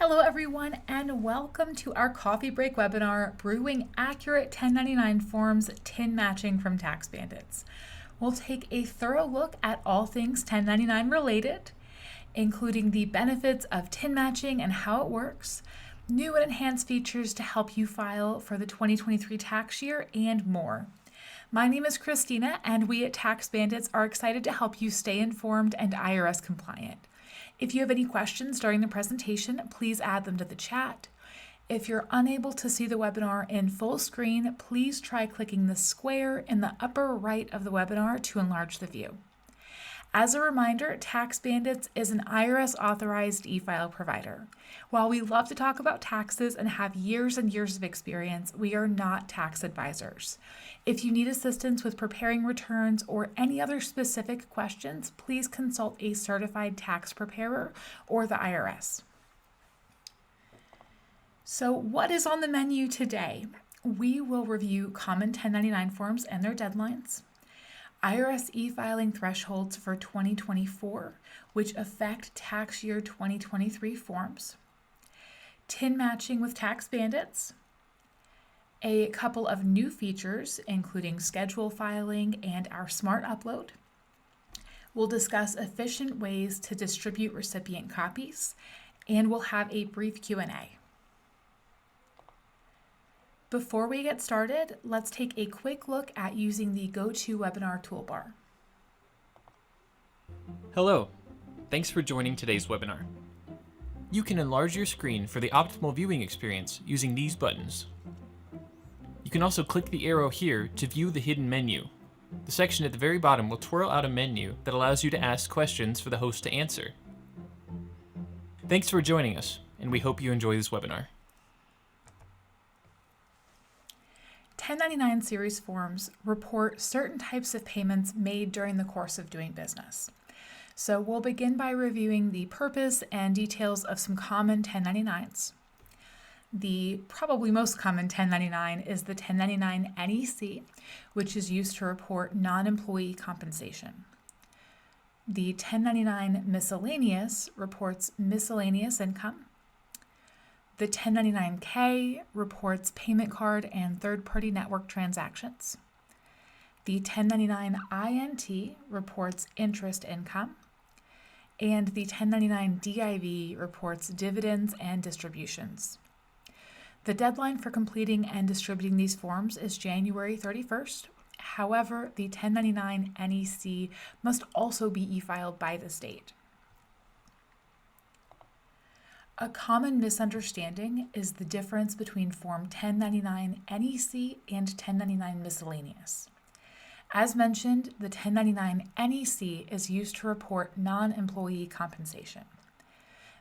Hello everyone, and welcome to our coffee break webinar, Brewing Accurate 1099 Forms TIN Matching from TaxBandits. We'll take a thorough look at all things 1099 related, including the benefits of TIN matching and how it works, new and enhanced features to help you file for the 2023 tax year, and more. My name is Christina, and we at TaxBandits are excited to help you stay informed and IRS compliant. If you have any questions during the presentation, please add them to the chat. If you're unable to see the webinar in full screen, please try clicking the square in the upper right of the webinar to enlarge the view. As a reminder, TaxBandits is an IRS authorized e-file provider. While we love to talk about taxes and have years and years of experience, we are not tax advisors. If you need assistance with preparing returns or any other specific questions, please consult a certified tax preparer or the IRS. So what is on the menu today? We will review common 1099 forms and their deadlines, IRS e-filing thresholds for 2024, which affect tax year 2023 forms, TIN matching with TaxBandits, a couple of new features, including schedule filing and our smart upload. We'll discuss efficient ways to distribute recipient copies, and we'll have a brief Q&A. Before we get started, let's take a quick look at using the GoToWebinar toolbar. Hello, thanks for joining today's webinar. You can enlarge your screen for the optimal viewing experience using these buttons. You can also click the arrow here to view the hidden menu. The section at the very bottom will twirl out a menu that allows you to ask questions for the host to answer. Thanks for joining us, and we hope you enjoy this webinar. 1099 series forms report certain types of payments made during the course of doing business. So we'll begin by reviewing the purpose and details of some common 1099s. The probably most common 1099 is the 1099 NEC, which is used to report non-employee compensation. The 1099 miscellaneous reports miscellaneous income. The 1099K reports payment card and third-party network transactions. The 1099 INT reports interest income. And the 1099 DIV reports dividends and distributions. The deadline for completing and distributing these forms is January 31st. However, the 1099 NEC must also be e-filed by the state. A common misunderstanding is the difference between Form 1099 NEC and 1099 miscellaneous. As mentioned, the 1099 NEC is used to report non-employee compensation.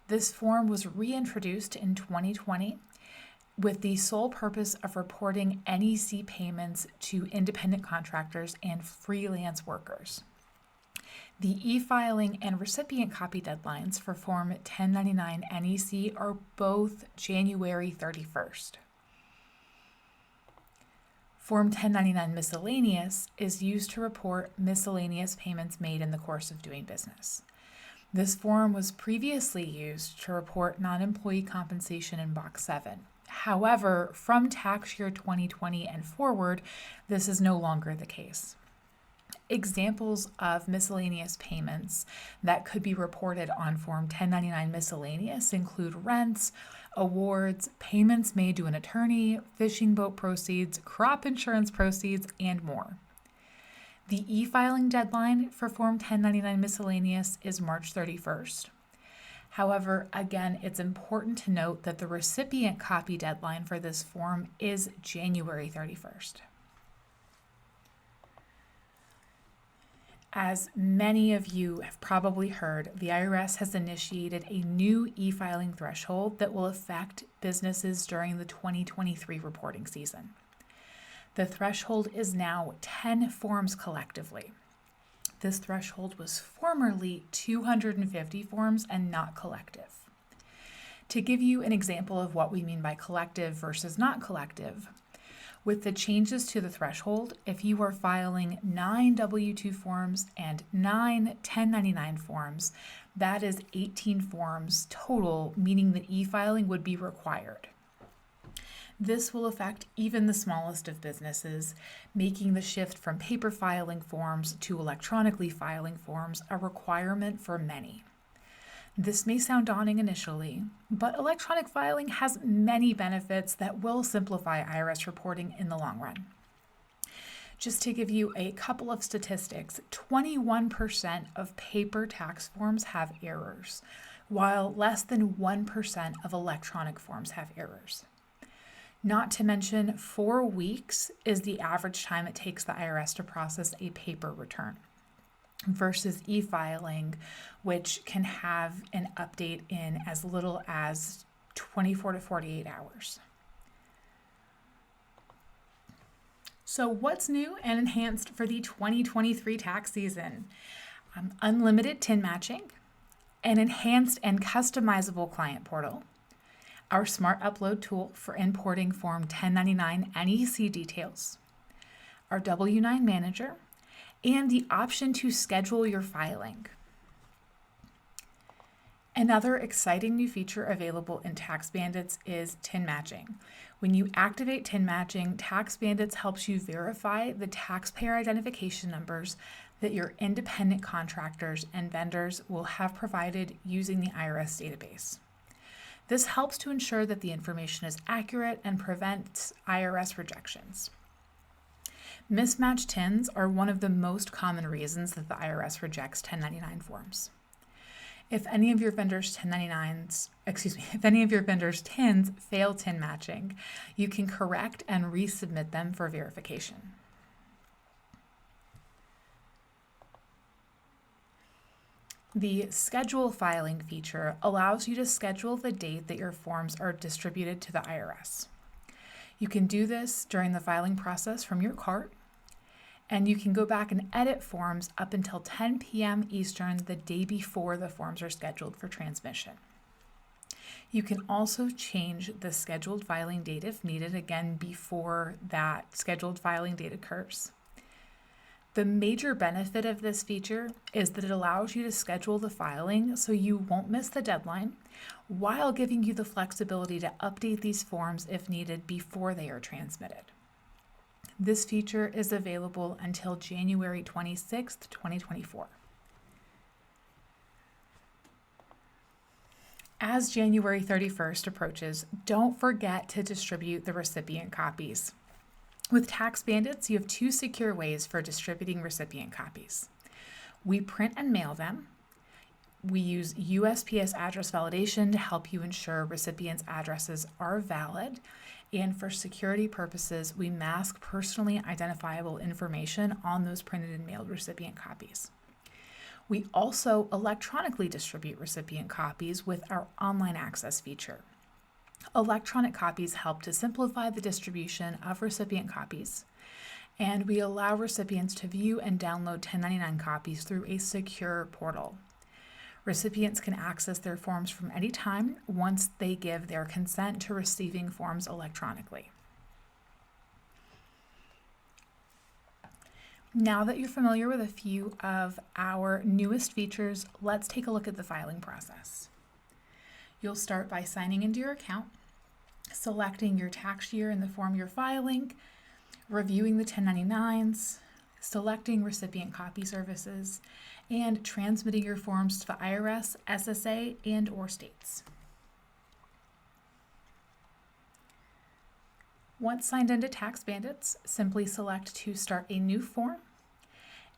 This form was reintroduced in 2020 with the sole purpose of reporting NEC payments to independent contractors and freelance workers. The e-filing and recipient copy deadlines for Form 1099 NEC are both January 31st. Form 1099 miscellaneous is used to report miscellaneous payments made in the course of doing business. This form was previously used to report non-employee compensation in Box 7. However, from tax year 2020 and forward, this is no longer the case. Examples of miscellaneous payments that could be reported on Form 1099 miscellaneous include rents, awards, payments made to an attorney, fishing boat proceeds, crop insurance proceeds, and more. The e-filing deadline for Form 1099 miscellaneous is March 31st. However, again, it's important to note that the recipient copy deadline for this form is January 31st. As many of you have probably heard, the IRS has initiated a new e-filing threshold that will affect businesses during the 2023 reporting season. The threshold is now 10 forms collectively. This threshold was formerly 250 forms and not collective. To give you an example of what we mean by collective versus not collective, With the changes to the threshold, if you are filing 9 W-2 forms and 9 1099 forms, that is 18 forms total, meaning that e-filing would be required. This will affect even the smallest of businesses, making the shift from paper filing forms to electronically filing forms a requirement for many. This may sound daunting initially, but electronic filing has many benefits that will simplify IRS reporting in the long run. Just to give you a couple of statistics, 21% of paper tax forms have errors, while less than 1% of electronic forms have errors. Not to mention, 4 weeks is the average time it takes the IRS to process a paper return, versus e-filing, which can have an update in as little as 24 to 48 hours. So what's new and enhanced for the 2023 tax season? Unlimited TIN matching, an enhanced and customizable client portal, our smart upload tool for importing Form 1099 NEC details, our W-9 manager, and the option to schedule your filing. Another exciting new feature available in TaxBandits is TIN matching. When you activate TIN matching, TaxBandits helps you verify the taxpayer identification numbers that your independent contractors and vendors will have provided using the IRS database. This helps to ensure that the information is accurate and prevents IRS rejections. Mismatched TINs are one of the most common reasons that the IRS rejects 1099 forms. If any of your vendors' TINs fail TIN matching, you can correct and resubmit them for verification. The schedule filing feature allows you to schedule the date that your forms are distributed to the IRS. You can do this during the filing process from your cart, and you can go back and edit forms up until 10 p.m. Eastern the day before the forms are scheduled for transmission. You can also change the scheduled filing date if needed, again, before that scheduled filing date occurs. The major benefit of this feature is that it allows you to schedule the filing so you won't miss the deadline, while giving you the flexibility to update these forms if needed before they are transmitted. This feature is available until January 26th, 2024. As January 31st approaches, don't forget to distribute the recipient copies. With TaxBandits, you have 2 secure ways for distributing recipient copies. We print and mail them. We use USPS address validation to help you ensure recipients' addresses are valid. And for security purposes, we mask personally identifiable information on those printed and mailed recipient copies. We also electronically distribute recipient copies with our online access feature. Electronic copies help to simplify the distribution of recipient copies, and we allow recipients to view and download 1099 copies through a secure portal. Recipients can access their forms from any time once they give their consent to receiving forms electronically. Now that you're familiar with a few of our newest features, let's take a look at the filing process. You'll start by signing into your account, selecting your tax year in the form you're filing, reviewing the 1099s, selecting recipient copy services, and transmitting your forms to the IRS, SSA, and/or states. Once signed into TaxBandits, simply select to start a new form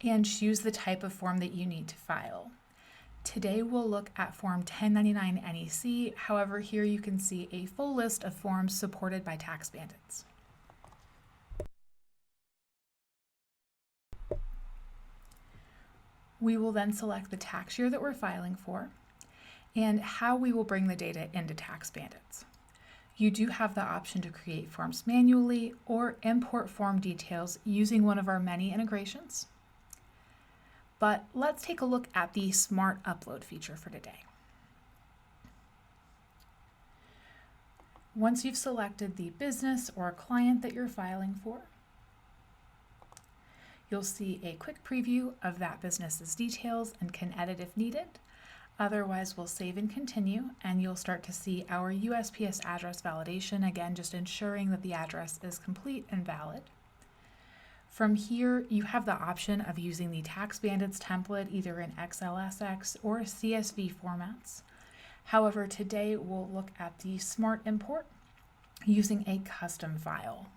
and choose the type of form that you need to file. Today we'll look at Form 1099 NEC, however here you can see a full list of forms supported by TaxBandits. We will then select the tax year that we're filing for and how we will bring the data into TaxBandits. You do have the option to create forms manually or import form details using one of our many integrations. But let's take a look at the Smart Upload feature for today. Once you've selected the business or client that you're filing for, you'll see a quick preview of that business's details and can edit if needed. Otherwise, we'll save and continue, and you'll start to see our USPS address validation, again, just ensuring that the address is complete and valid. From here, you have the option of using the TaxBandits template either in XLSX or CSV formats. However, today we'll look at the Smart Import using a custom file.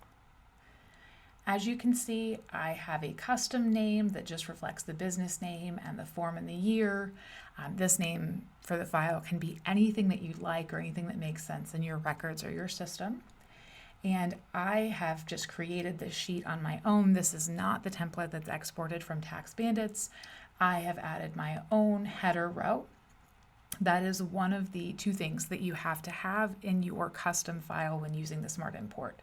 As you can see, I have a custom name that just reflects the business name and the form and the year. This name for the file can be anything that you'd like or anything that makes sense in your records or your system. And I have just created this sheet on my own. This is not the template that's exported from TaxBandits. I have added my own header row. That is one of the two things that you have to have in your custom file when using the Smart Import.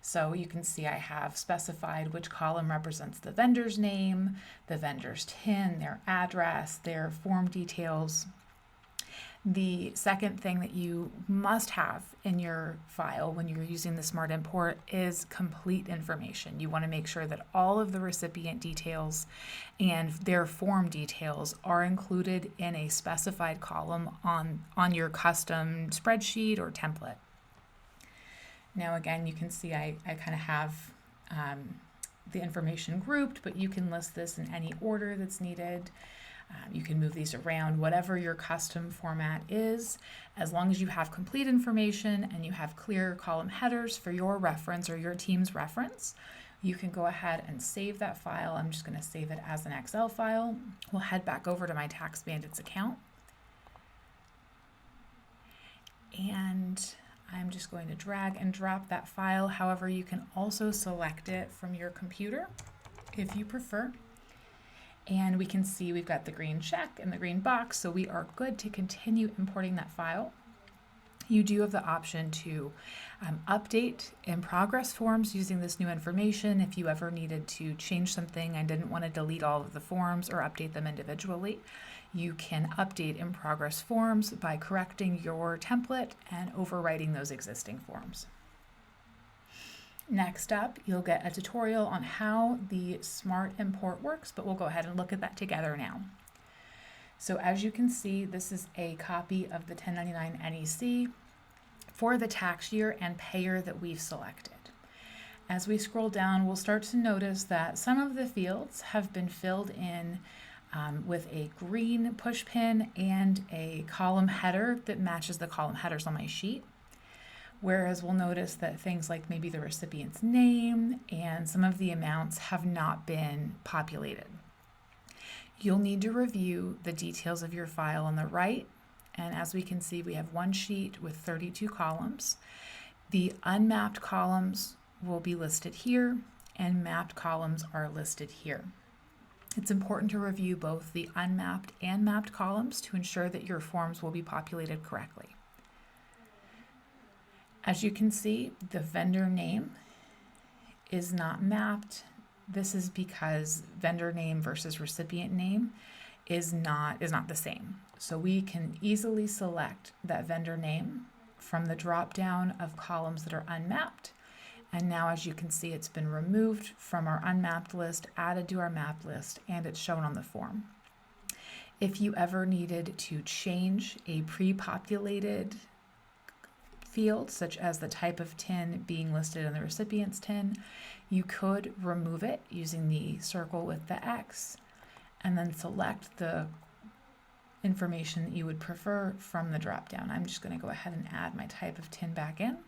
So you can see I have specified which column represents the vendor's name, the vendor's TIN, their address, their form details. The second thing that you must have in your file when you're using the Smart Import is complete information. You want to make sure that all of the recipient details and their form details are included in a specified column on your custom spreadsheet or template. Now again, you can see I kind of have the information grouped, but you can list this in any order that's needed. You can move these around, whatever your custom format is. As long as you have complete information and you have clear column headers for your reference or your team's reference, you can go ahead and save that file. I'm just going to save it as an Excel file. We'll head back over to my TaxBandits account. And I'm just going to drag and drop that file. However, you can also select it from your computer if you prefer. And we can see we've got the green check and the green box, so we are good to continue importing that file. You do have the option to update in progress forms using this new information if you ever needed to change something and didn't want to delete all of the forms or update them individually. You can update in progress forms by correcting your template and overwriting those existing forms. Next up, you'll get a tutorial on how the Smart Import works, but we'll go ahead and look at that together now. So as you can see, this is a copy of the 1099 NEC for the tax year and payer that we've selected. As we scroll down, we'll start to notice that some of the fields have been filled in with a green push pin and a column header that matches the column headers on my sheet. Whereas we'll notice that things like maybe the recipient's name and some of the amounts have not been populated. You'll need to review the details of your file on the right. And as we can see, we have one sheet with 32 columns. The unmapped columns will be listed here and mapped columns are listed here. It's important to review both the unmapped and mapped columns to ensure that your forms will be populated correctly. As you can see, the vendor name is not mapped. This is because vendor name versus recipient name is not the same. So we can easily select that vendor name from the drop down of columns that are unmapped. And now, as you can see, it's been removed from our unmapped list, added to our mapped list, and it's shown on the form. If you ever needed to change a pre-populated field, such as the type of TIN being listed in the recipient's TIN, you could remove it using the circle with the X and then select the information that you would prefer from the drop down. I'm just going to go ahead and add my type of TIN back in,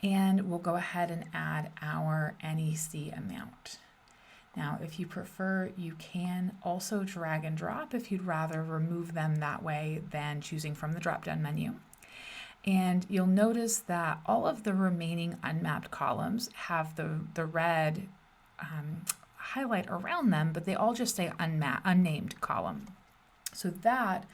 and we'll go ahead and add our NEC amount. Now, if you prefer, you can also drag and drop if you'd rather remove them that way than choosing from the drop-down menu. And you'll notice that all of the remaining unmapped columns have the red highlight around them, but they all just say unnamed column. So that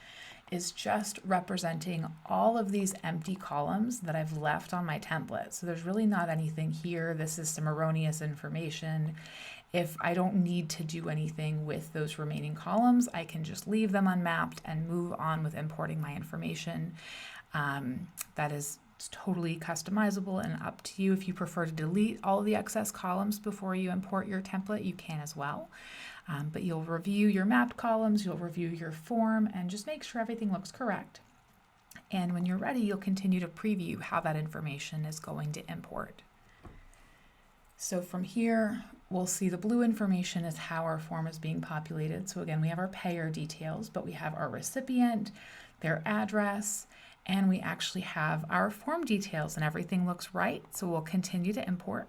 is just representing all of these empty columns that I've left on my template. So there's really not anything here. This is some erroneous information. If I don't need to do anything with those remaining columns, I can just leave them unmapped and move on with importing my information. That is It's totally customizable and up to you. If you prefer to delete all the excess columns before you import your template, you can as well. But you'll review your mapped columns, you'll review your form, and just make sure everything looks correct. And when you're ready, you'll continue to preview how that information is going to import. So from here, we'll see the blue information is how our form is being populated. So again, we have our payer details, but we have our recipient, their address, and we actually have our form details, and everything looks right. So we'll continue to import.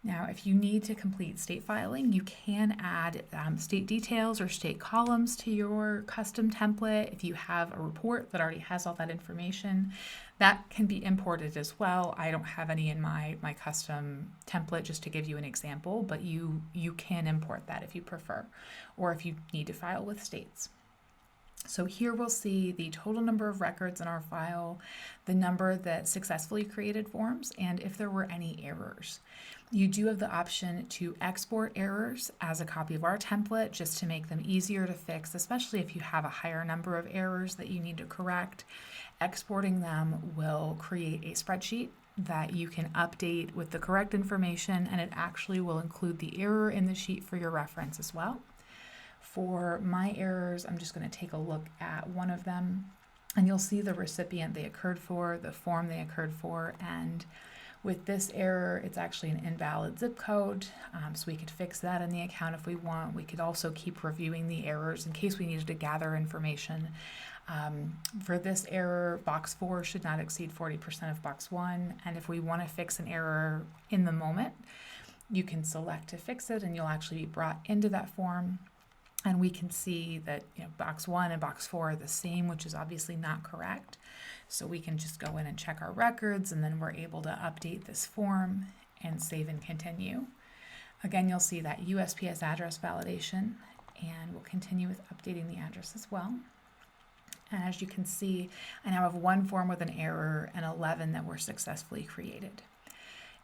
Now, if you need to complete state filing, you can add state details or state columns to your custom template. If you have a report that already has all that information, that can be imported as well. I don't have any in my custom template, just to give you an example, but you can import that if you prefer, or if you need to file with states. So here we'll see the total number of records in our file, the number that successfully created forms, and if there were any errors. You do have the option to export errors as a copy of our template, just to make them easier to fix, especially if you have a higher number of errors that you need to correct. Exporting them will create a spreadsheet that you can update with the correct information, and it actually will include the error in the sheet for your reference as well. For my errors, I'm just going to take a look at one of them, and you'll see the recipient they occurred for, the form they occurred for, and with this error, it's actually an invalid zip code, so we could fix that in the account if we want. We could also keep reviewing the errors in case we needed to gather information. For this error, box 4 should not exceed 40% of box 1, and if we want to fix an error in the moment, you can select to fix it, and you'll actually be brought into that form. And we can see that box 1 and box 4 are the same, which is obviously not correct. So we can just go in and check our records, and then we're able to update this form and save and continue. Again, you'll see that USPS address validation, and we'll continue with updating the address as well. And as you can see, I now have one form with an error and 11 that were successfully created.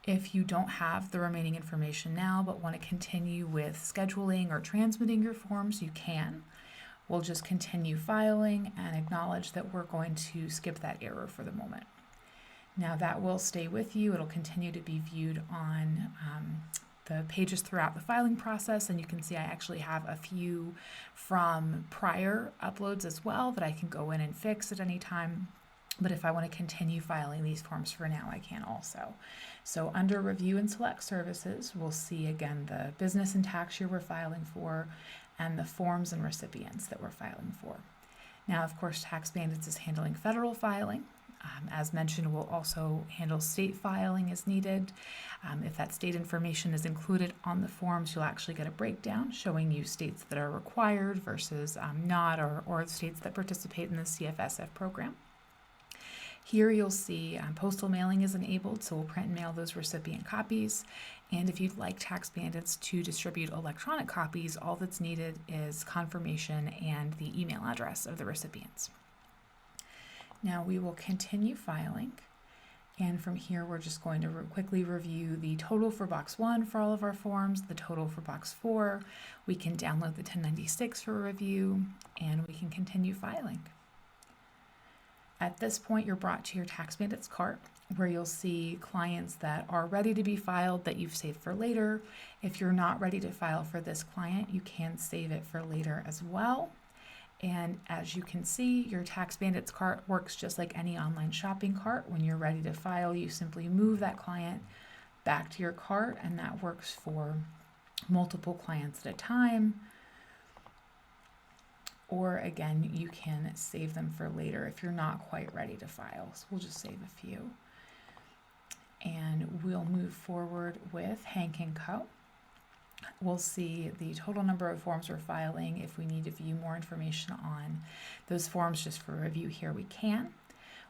If you don't have the remaining information now but want to continue with scheduling or transmitting your forms, you can. We'll just continue filing and acknowledge that we're going to skip that error for the moment. Now that will stay with you. It'll continue to be viewed on the pages throughout the filing process, and you can see I actually have a few from prior uploads as well that I can go in and fix at any time. But if I want to continue filing these forms for now, I can also. So under Review and Select Services, we'll see again the business and tax year we're filing for, and the forms and recipients that we're filing for. Now, of course, TaxBandits is handling federal filing. As mentioned, we'll also handle state filing as needed. If that state information is included on the forms, you'll actually get a breakdown showing you states that are required versus not, or states that participate in the CFSF program. Here you'll see postal mailing is enabled, so we'll print and mail those recipient copies. And if you'd like TaxBandits to distribute electronic copies, all that's needed is confirmation and the email address of the recipients. Now we will continue filing, and from here we're just going to quickly review the total for box 1 for all of our forms, the total for box 4. We can download the 1096 for review, and we can continue filing. At this point, you're brought to your TaxBandits cart, where you'll see clients that are ready to be filed that you've saved for later. If you're not ready to file for this client, you can save it for later as well. And as you can see, your TaxBandits cart works just like any online shopping cart. When you're ready to file, you simply move that client back to your cart, and that works for multiple clients at a time. Or again, you can save them for later if you're not quite ready to file. So we'll just save a few. And we'll move forward with Hank & Co. We'll see the total number of forms we're filing. If we need to view more information on those forms just for review here, we can.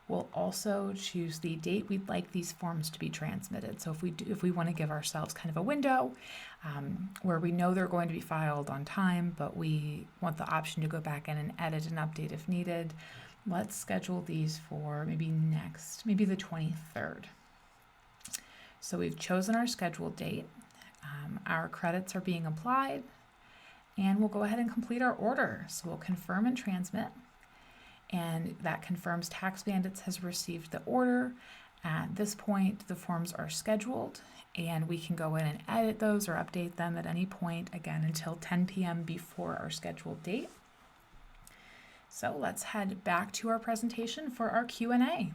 We'll also choose the date we'd like these forms to be transmitted. So if we want to give ourselves kind of a window where we know they're going to be filed on time, but we want the option to go back in and edit and update if needed, let's schedule these for maybe the 23rd. So we've chosen our scheduled date. Our credits are being applied, and we'll go ahead and complete our order. So we'll confirm and transmit. and that confirms TaxBandits has received the order. At this point, the forms are scheduled, and we can go in and edit those or update them at any point, again, until 10 p.m. before our scheduled date. So let's head back to our presentation for our Q&A.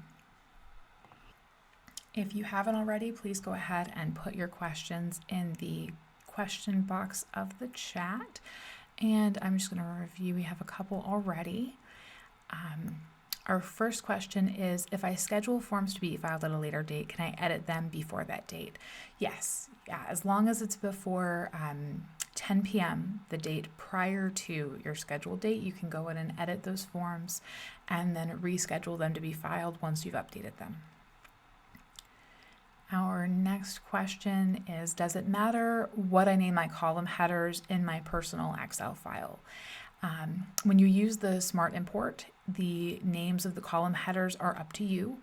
If you haven't already, please go ahead and put your questions in the question box of the chat. And I'm just going to review. We have a couple already. Our first question is, if I schedule forms to be filed at a later date, can I edit them before that date? Yes. Yeah, as long as it's before 10 p.m., the date prior to your scheduled date, you can go in and edit those forms and then reschedule them to be filed once you've updated them. Our next question is, does it matter what I name my column headers in my personal Excel file? When you use the Smart Import, the names of the column headers are up to you.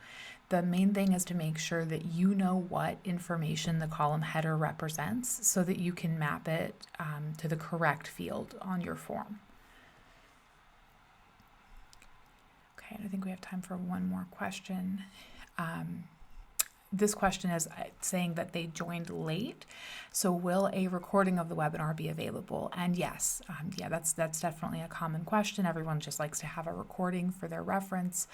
The main thing is to make sure that you know what information the column header represents so that you can map it to the correct field on your form. Okay, I think we have time for one more question. This question is saying that they joined late, so will a recording of the webinar be available? And yes, that's definitely a common question. Everyone just likes to have a recording for their reference.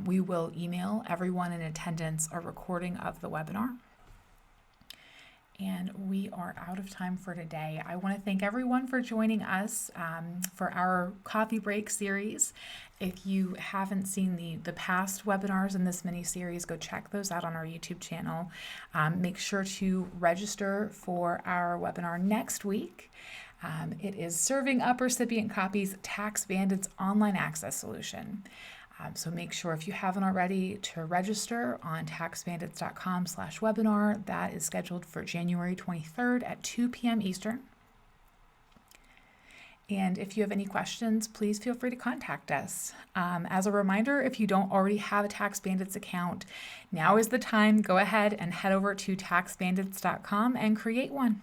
We will email everyone in attendance a recording of the webinar. And we are out of time for today. I want to thank everyone for joining us for our coffee break series. If you haven't seen the past webinars in this mini series, go check those out on our YouTube channel. Make sure to register for our webinar next week. It is Serving Up Recipient Copies, TaxBandits Online Access Solution. So make sure, if you haven't already, to register on taxbandits.com/webinar. That is scheduled for January 23rd at 2 p.m. Eastern. And if you have any questions, please feel free to contact us. As a reminder, if you don't already have a TaxBandits account, now is the time. Go ahead and head over to taxbandits.com and create one.